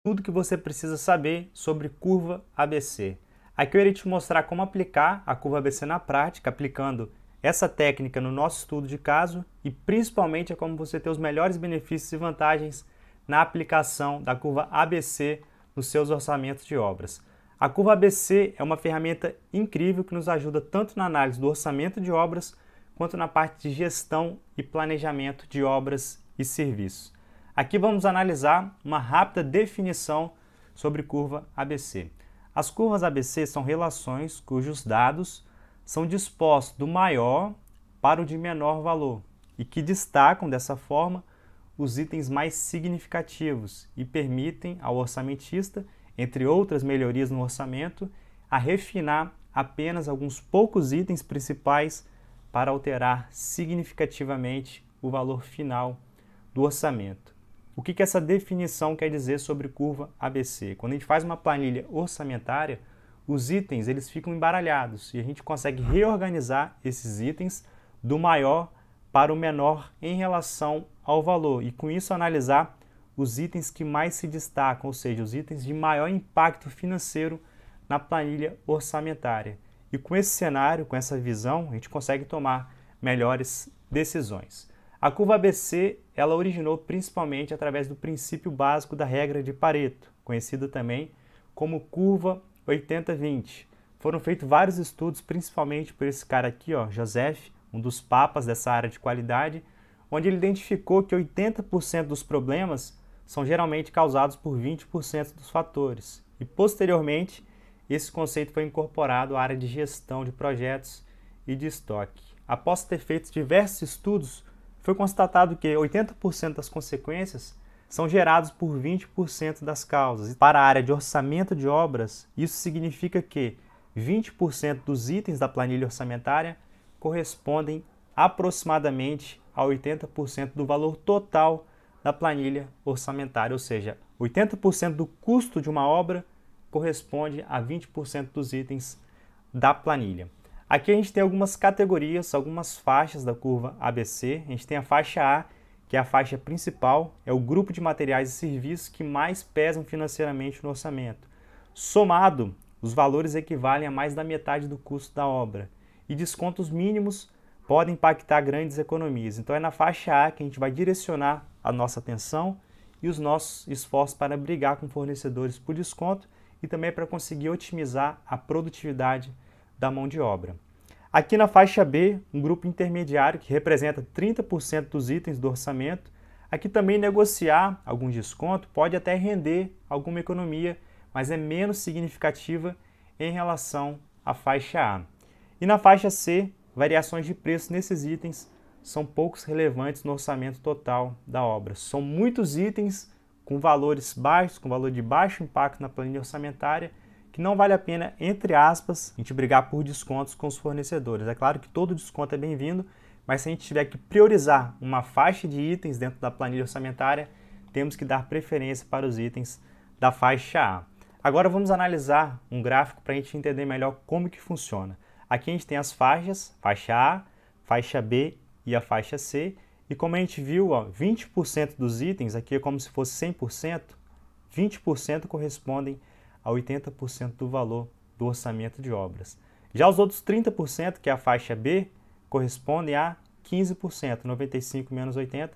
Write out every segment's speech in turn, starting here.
tudo que você precisa saber sobre curva ABC. Aqui eu irei te mostrar como aplicar a curva ABC na prática, aplicando essa técnica no nosso estudo de caso e principalmente é como você ter os melhores benefícios e vantagens na aplicação da curva ABC nos seus orçamentos de obras. A curva ABC é uma ferramenta incrível que nos ajuda tanto na análise do orçamento de obras quanto na parte de gestão e planejamento de obras e serviços. Aqui vamos analisar uma rápida definição sobre curva ABC. As curvas ABC são relações cujos dados são dispostos do maior para o de menor valor e que destacam dessa forma os itens mais significativos e permitem ao orçamentista, entre outras melhorias no orçamento, a refinar apenas alguns poucos itens principais para alterar significativamente o valor final do orçamento. O que essa definição quer dizer sobre curva ABC? Quando a gente faz uma planilha orçamentária, os itens eles ficam embaralhados e a gente consegue reorganizar esses itens do maior para o menor em relação ao valor e com isso analisar os itens que mais se destacam, ou seja, os itens de maior impacto financeiro na planilha orçamentária. E com esse cenário, com essa visão, a gente consegue tomar melhores decisões. A curva ABC ela originou principalmente através do princípio básico da regra de Pareto, conhecida também como curva 80-20. Foram feitos vários estudos, principalmente por esse cara aqui, Joseph, um dos papas dessa área de qualidade, onde ele identificou que 80% dos problemas são geralmente causados por 20% dos fatores. E posteriormente, esse conceito foi incorporado à área de gestão de projetos e de estoque. Após ter feito diversos estudos, foi constatado que 80% das consequências são gerados por 20% das causas. Para a área de orçamento de obras, isso significa que 20% dos itens da planilha orçamentária correspondem aproximadamente a 80% do valor total da planilha orçamentária, ou seja, 80% do custo de uma obra corresponde a 20% dos itens da planilha. Aqui a gente tem algumas categorias, algumas faixas da curva ABC. A gente tem a faixa A, que é a faixa principal, é o grupo de materiais e serviços que mais pesam financeiramente no orçamento. Somado, os valores equivalem a mais da metade do custo da obra. E descontos mínimos podem impactar grandes economias. Então é na faixa A que a gente vai direcionar a nossa atenção e os nossos esforços para brigar com fornecedores por desconto e também para conseguir otimizar a produtividade da mão de obra. Aqui na faixa B, um grupo intermediário que representa 30% dos itens do orçamento. Aqui também negociar algum desconto pode até render alguma economia, mas é menos significativa em relação à faixa A. E na faixa C, variações de preço nesses itens são poucos relevantes no orçamento total da obra. São muitos itens com valores baixos, com valor de baixo impacto na planilha orçamentária, que não vale a pena, entre aspas, a gente brigar por descontos com os fornecedores. É claro que todo desconto é bem-vindo, mas se a gente tiver que priorizar uma faixa de itens dentro da planilha orçamentária, temos que dar preferência para os itens da faixa A. Agora vamos analisar um gráfico para a gente entender melhor como que funciona. Aqui a gente tem as faixas, faixa A, faixa B e a faixa C, e como a gente viu, 20% dos itens, aqui é como se fosse 100%, 20% correspondem a 80% do valor do orçamento de obras. Já os outros 30%, que é a faixa B, correspondem a 15%, 95 menos 80,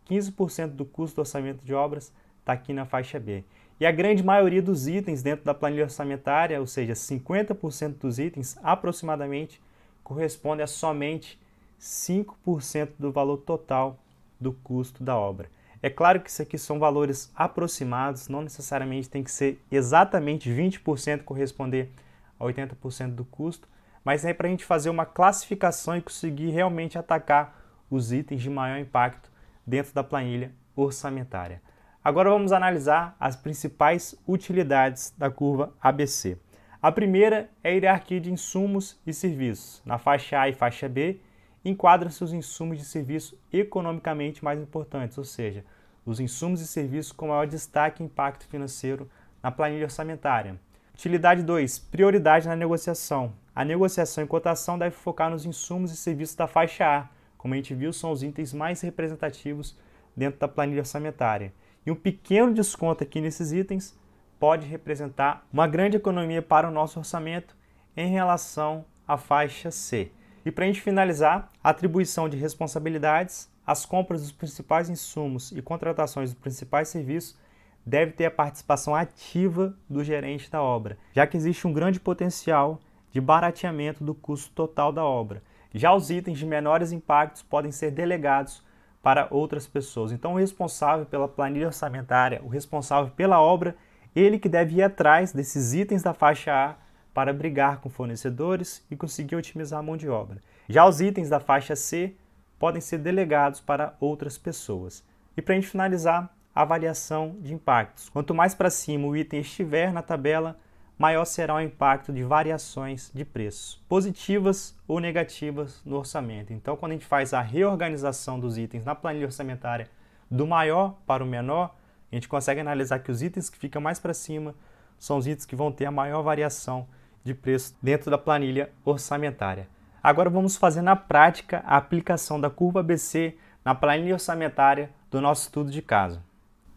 15% do custo do orçamento de obras está aqui na faixa B. E a grande maioria dos itens dentro da planilha orçamentária, ou seja, 50% dos itens aproximadamente, correspondem a somente 5% do valor total do custo da obra. É claro que isso aqui são valores aproximados, não necessariamente tem que ser exatamente 20% corresponder a 80% do custo, mas é para a gente fazer uma classificação e conseguir realmente atacar os itens de maior impacto dentro da planilha orçamentária. Agora vamos analisar as principais utilidades da curva ABC. A primeira é a hierarquia de insumos e serviços. Na faixa A e faixa B, enquadram-se os insumos de serviço economicamente mais importantes, ou seja, os insumos e serviços com maior destaque e impacto financeiro na planilha orçamentária. Utilidade 2. Prioridade na negociação. A negociação e cotação deve focar nos insumos e serviços da faixa A. Como a gente viu, são os itens mais representativos dentro da planilha orçamentária. e um pequeno desconto aqui nesses itens pode representar uma grande economia para o nosso orçamento em relação à faixa C. E para a gente finalizar, a atribuição de responsabilidades, as compras dos principais insumos e contratações dos principais serviços deve ter a participação ativa do gerente da obra, já que existe um grande potencial de barateamento do custo total da obra. Já os itens de menores impactos podem ser delegados para outras pessoas. Então, o responsável pela planilha orçamentária, o responsável pela obra, ele que deve ir atrás desses itens da faixa A para brigar com fornecedores e conseguir otimizar a mão de obra. Já os itens da faixa C podem ser delegados para outras pessoas. E para a gente finalizar, a avaliação de impactos. Quanto mais para cima o item estiver na tabela, maior será o impacto de variações de preços, positivas ou negativas no orçamento. Então, quando a gente faz a reorganização dos itens na planilha orçamentária do maior para o menor, a gente consegue analisar que os itens que ficam mais para cima são os itens que vão ter a maior variação de preço dentro da planilha orçamentária. Agora vamos fazer na prática a aplicação da curva ABC na planilha orçamentária do nosso estudo de caso.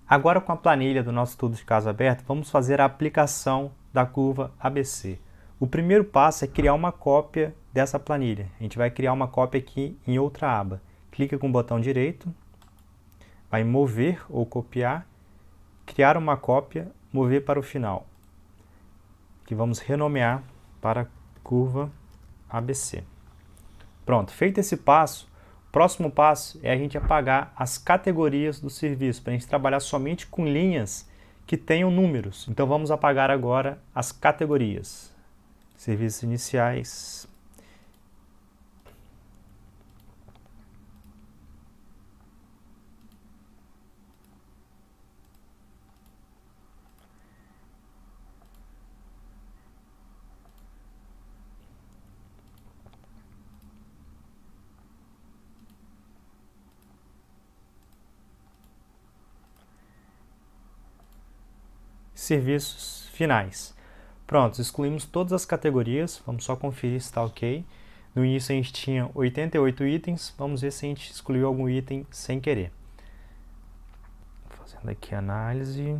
Agora, com a planilha do nosso estudo de caso aberto, vamos fazer a aplicação da curva ABC. O primeiro passo é criar uma cópia dessa planilha. A gente vai criar uma cópia aqui em outra aba. Clica com o botão direito, vai em mover ou copiar, criar uma cópia, mover para o final. Que vamos renomear para curva ABC. Pronto, feito esse passo, o próximo passo é a gente apagar as categorias do serviço, para a gente trabalhar somente com linhas que tenham números. Então vamos apagar agora as categorias. Serviços iniciais. Serviços finais. Pronto, excluímos todas as categorias, vamos só conferir se está ok. No início a gente tinha 88 itens, vamos ver se a gente excluiu algum item sem querer. Fazendo aqui a análise.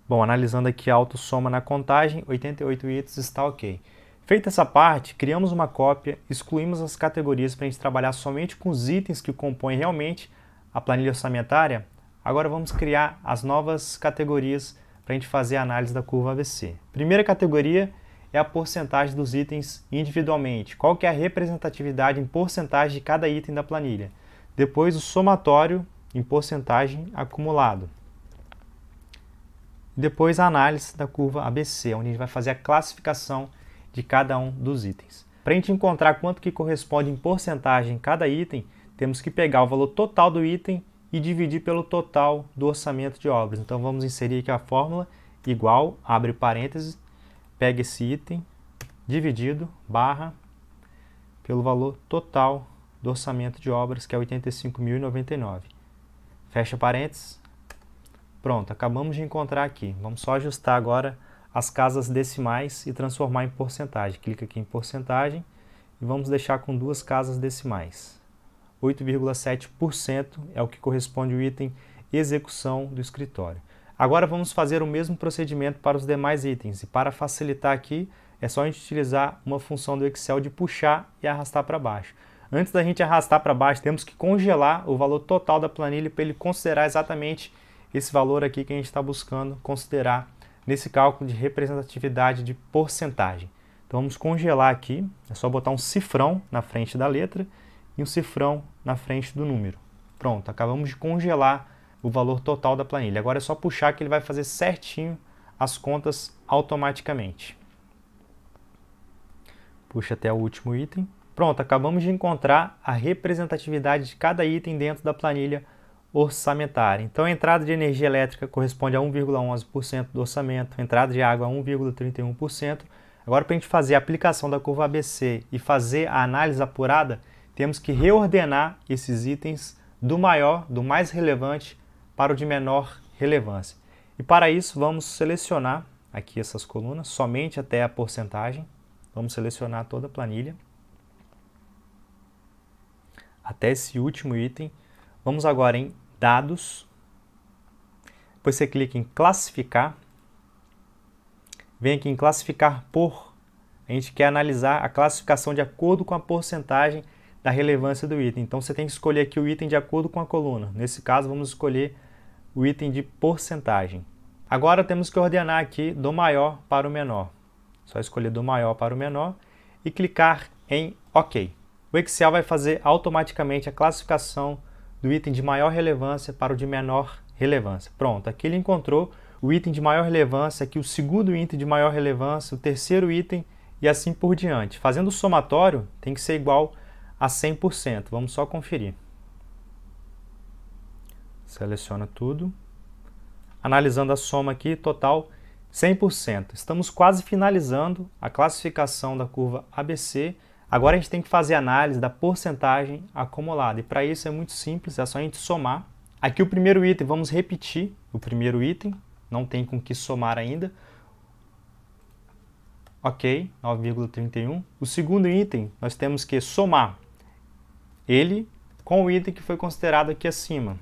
Bom, analisando aqui a autossoma na contagem, 88 itens está ok. Feita essa parte, criamos uma cópia, excluímos as categorias para a gente trabalhar somente com os itens que compõem realmente a planilha orçamentária. Agora vamos criar as novas categorias para a gente fazer a análise da curva ABC. Primeira categoria é a porcentagem dos itens individualmente. Qual que é a representatividade em porcentagem de cada item da planilha. Depois o somatório em porcentagem acumulado. Depois a análise da curva ABC, onde a gente vai fazer a classificação de cada um dos itens. Para a gente encontrar quanto que corresponde em porcentagem cada item, temos que pegar o valor total do item e dividir pelo total do orçamento de obras. Então vamos inserir aqui a fórmula igual, abre parênteses, pega esse item, dividido, barra, pelo valor total do orçamento de obras, que é 85.099. Fecha parênteses. Pronto, acabamos de encontrar aqui. Vamos só ajustar agora as casas decimais e transformar em porcentagem. Clica aqui em porcentagem e vamos deixar com duas casas decimais. 8,7% é o que corresponde ao item execução do escritório. Agora vamos fazer o mesmo procedimento para os demais itens. E para facilitar aqui, é só a gente utilizar uma função do Excel de puxar e arrastar para baixo. Antes da gente arrastar para baixo, temos que congelar o valor total da planilha para ele considerar exatamente esse valor aqui que a gente está buscando considerar nesse cálculo de representatividade de porcentagem. Então vamos congelar aqui, é só botar um cifrão na frente da letra e um cifrão na frente do número. Pronto, acabamos de congelar o valor total da planilha. Agora é só puxar que ele vai fazer certinho as contas automaticamente. Puxa até o último item. Pronto, acabamos de encontrar a representatividade de cada item dentro da planilha orçamentária. Então a entrada de energia elétrica corresponde a 1,11% do orçamento, a entrada de água a 1,31%. Agora, para a gente fazer a aplicação da curva ABC e fazer a análise apurada, temos que reordenar esses itens do maior, do mais relevante, para o de menor relevância. E para isso vamos selecionar aqui essas colunas, somente até a porcentagem. Vamos selecionar toda a planilha. Até esse último item. Vamos agora em Dados, depois você clica em classificar, vem aqui em classificar por, a gente quer analisar a classificação de acordo com a porcentagem da relevância do item. Então você tem que escolher aqui o item de acordo com a coluna. Nesse caso vamos escolher o item de porcentagem. Agora temos que ordenar aqui do maior para o menor. Só escolher do maior para o menor e clicar em OK. O Excel vai fazer automaticamente a classificação do item de maior relevância para o de menor relevância. Pronto, aqui ele encontrou o item de maior relevância, aqui o segundo item de maior relevância, o terceiro item e assim por diante. Fazendo o somatório tem que ser igual a 100%. Vamos só conferir. Seleciona tudo. Analisando a soma aqui, total 100%. Estamos quase finalizando a classificação da curva ABC. Agora a gente tem que fazer a análise da porcentagem acumulada. E para isso é muito simples, é só a gente somar. Aqui o primeiro item, vamos repetir o primeiro item. Não tem com que somar ainda. Ok, 9,31. O segundo item, nós temos que somar ele com o item que foi considerado aqui acima.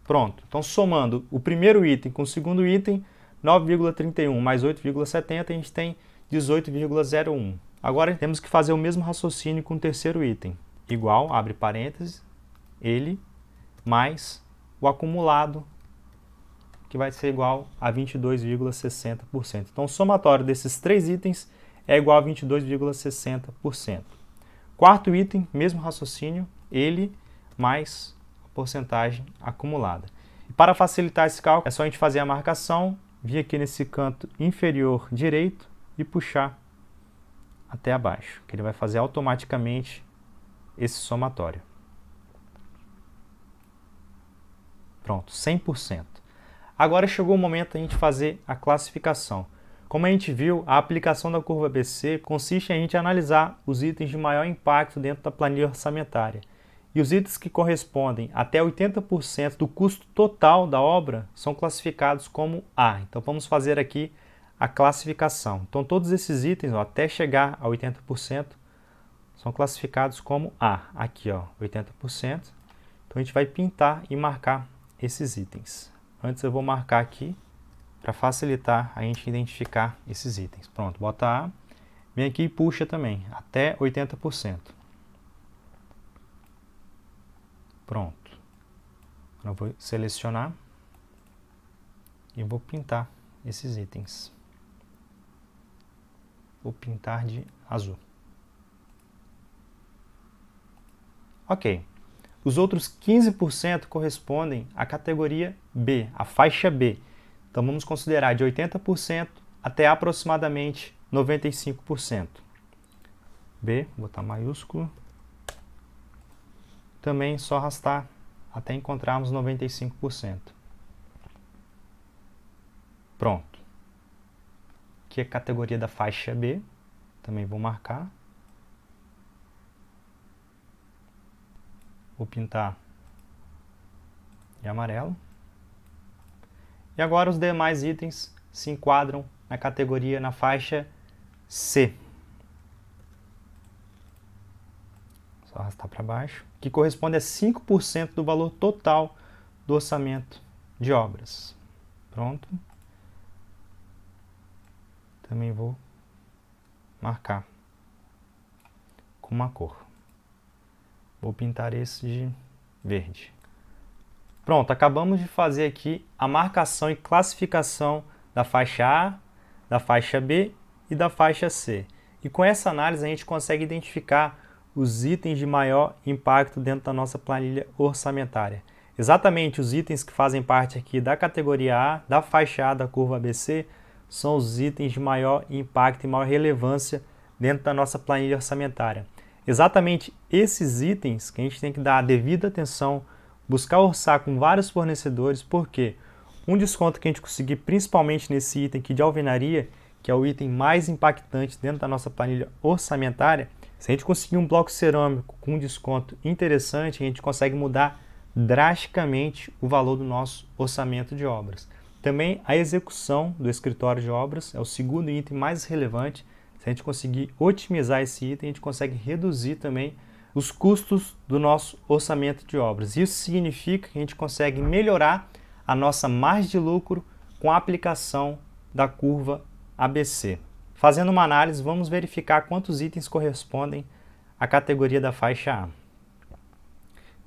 Pronto, então somando o primeiro item com o segundo item, 9,31 mais 8,70, a gente tem 18,01. Agora temos que fazer o mesmo raciocínio com o terceiro item. Igual, abre parênteses, ele mais o acumulado, que vai ser igual a 22,60%. Então o somatório desses três itens é igual a 22,60%. Quarto item, mesmo raciocínio, ele mais a porcentagem acumulada. E para facilitar esse cálculo, é só a gente fazer a marcação, vir aqui nesse canto inferior direito e puxar até abaixo, que ele vai fazer automaticamente esse somatório. Pronto, 100%. Agora chegou o momento de a gente fazer a classificação. Como a gente viu, a aplicação da curva ABC consiste em a gente analisar os itens de maior impacto dentro da planilha orçamentária. E os itens que correspondem até 80% do custo total da obra são classificados como A. Então vamos fazer aqui a classificação. Então todos esses itens, ó, até chegar a 80%, são classificados como A. Aqui, ó, 80%. Então a gente vai pintar e marcar esses itens. Antes eu vou marcar aqui para facilitar a gente identificar esses itens. Pronto, bota A, vem aqui e puxa também, até 80%. Pronto. Agora eu vou selecionar e vou pintar esses itens. Vou pintar de azul. Ok. Os outros 15% correspondem à categoria B, a faixa B. Então vamos considerar de 80% até aproximadamente 95%. B, vou botar maiúsculo. Também só arrastar até encontrarmos 95%. Pronto. Aqui é a categoria da faixa B. Também vou marcar. Vou pintar de amarelo. E agora os demais itens se enquadram na categoria, na faixa C. Só arrastar para baixo. Que corresponde a 5% do valor total do orçamento de obras. Pronto. Também vou marcar com uma cor. Vou pintar esse de verde. Pronto, acabamos de fazer aqui a marcação e classificação da faixa A, da faixa B e da faixa C. E com essa análise a gente consegue identificar os itens de maior impacto dentro da nossa planilha orçamentária. Exatamente os itens que fazem parte aqui da categoria A, da faixa A da curva ABC, são os itens de maior impacto e maior relevância dentro da nossa planilha orçamentária. Exatamente esses itens que a gente tem que dar a devida atenção, buscar orçar com vários fornecedores, porque um desconto que a gente conseguir principalmente nesse item aqui de alvenaria, que é o item mais impactante dentro da nossa planilha orçamentária, se a gente conseguir um bloco cerâmico com um desconto interessante, a gente consegue mudar drasticamente o valor do nosso orçamento de obras. Também a execução do escritório de obras é o segundo item mais relevante. Se a gente conseguir otimizar esse item, a gente consegue reduzir também os custos do nosso orçamento de obras. Isso significa que a gente consegue melhorar a nossa margem de lucro com a aplicação da curva ABC. Fazendo uma análise, vamos verificar quantos itens correspondem à categoria da faixa A.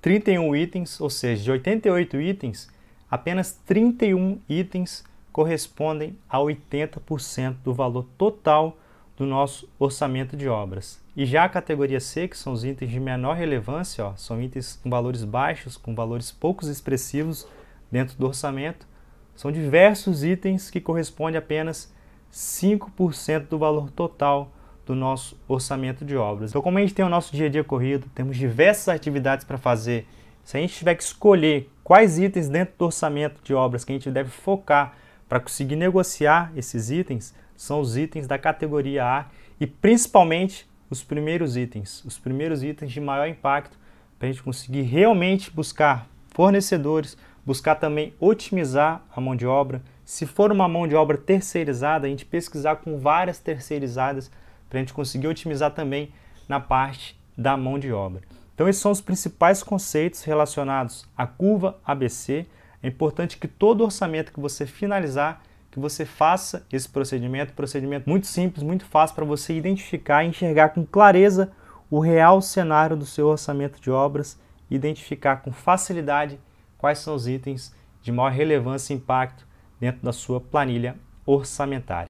31 itens, ou seja, de 88 itens, apenas 31 itens correspondem a 80% do valor total do nosso orçamento de obras. E já a categoria C, que são os itens de menor relevância, são itens com valores baixos, com valores poucos expressivos dentro do orçamento, são diversos itens que correspondem a apenas 5% do valor total do nosso orçamento de obras. Então, como a gente tem o nosso dia a dia corrido, temos diversas atividades para fazer, se a gente tiver que escolher quais itens dentro do orçamento de obras que a gente deve focar para conseguir negociar esses itens, são os itens da categoria A e principalmente os primeiros itens de maior impacto para a gente conseguir realmente buscar fornecedores, buscar também otimizar a mão de obra. Se for uma mão de obra terceirizada, a gente pesquisar com várias terceirizadas para a gente conseguir otimizar também na parte da mão de obra. Então esses são os principais conceitos relacionados à curva ABC. É importante que todo orçamento que você finalizar, que você faça esse procedimento muito simples, muito fácil para você identificar e enxergar com clareza o real cenário do seu orçamento de obras, identificar com facilidade quais são os itens de maior relevância e impacto dentro da sua planilha orçamentária.